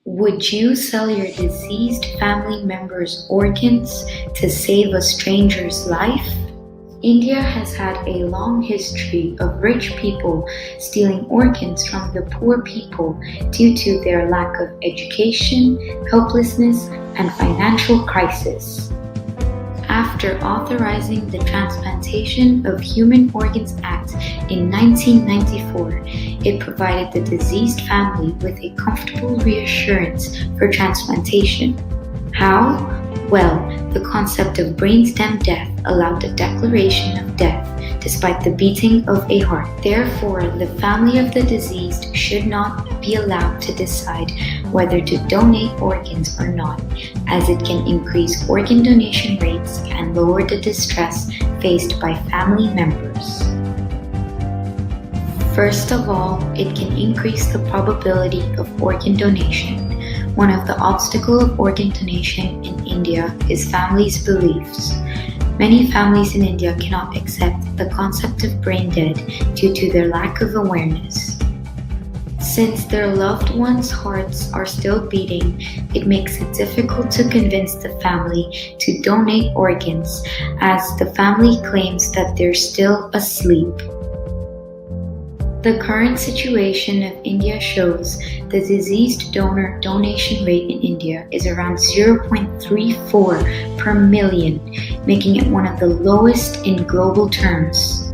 Would you sell your deceased family member's organs to save a stranger's life? India has had a long history of rich people stealing organs from the poor people due to their lack of education, helplessness, and financial crisis. After authorizing the Transplantation of Human Organs Act in 1994, it provided the deceased family with a comfortable reassurance for transplantation. How? Well, the concept of brainstem death allowed the declaration of death despite the beating of a heart. Therefore, the family of the deceased should not be allowed to decide whether to donate organs or not, as it can increase organ donation rates and lower the distress faced by family members. First of all, it can increase the probability of organ donation. One of the obstacles of organ donation in India is families' beliefs. Many families in India cannot accept the concept of brain dead due to their lack of awareness. Since their loved ones' hearts are still beating, it makes it difficult to convince the family to donate organs, as the family claims that they're still asleep. The current situation of India shows the deceased donor donation rate in India is around 0.34 per million, making it one of the lowest in global terms.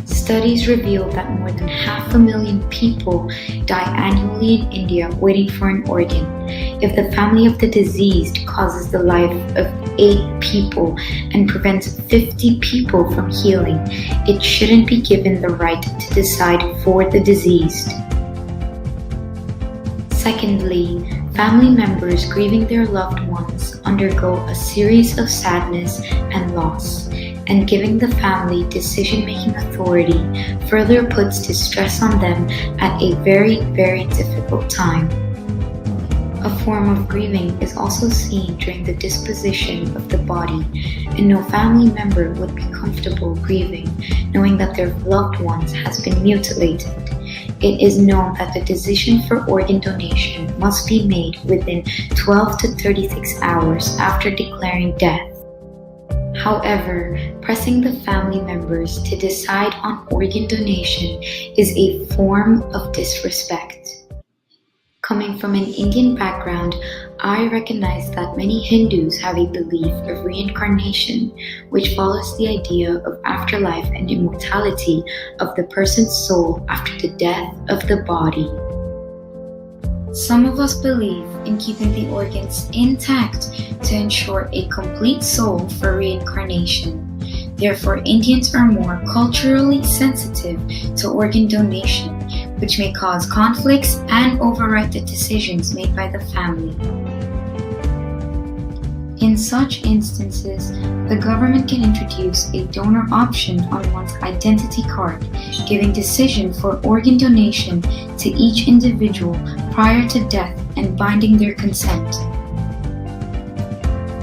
Studies reveal that more than 500,000 people die annually in India waiting for an organ. If the family of the deceased causes the life of 8 people and prevents 50 people from healing, it shouldn't be given the right to decide for the deceased. Secondly, family members grieving their loved ones undergo a series of sadness and loss, and giving the family decision-making authority further puts distress on them at a very, very difficult time. A form of grieving is also seen during the disposition of the body, and no family member would be comfortable grieving, knowing that their loved ones has been mutilated. It is known that the decision for organ donation must be made within 12 to 36 hours after declaring death. However, pressing the family members to decide on organ donation is a form of disrespect. Coming from an Indian background, I recognize that many Hindus have a belief of reincarnation, which follows the idea of afterlife and immortality of the person's soul after the death of the body. Some of us believe in keeping the organs intact to ensure a complete soul for reincarnation. Therefore, Indians are more culturally sensitive to organ donation, which may cause conflicts and override the decisions made by the family. In such instances, the government can introduce a donor option on one's identity card, giving decision for organ donation to each individual prior to death and binding their consent.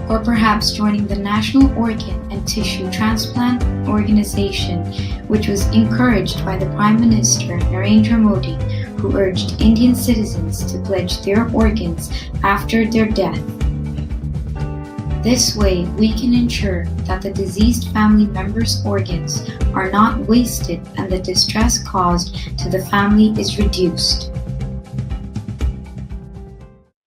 Or perhaps joining the National Organ and Tissue Transplant Organization, which was encouraged by the Prime Minister Narendra Modi, who urged Indian citizens to pledge their organs after their death. This way, we can ensure that the deceased family members' organs are not wasted and the distress caused to the family is reduced.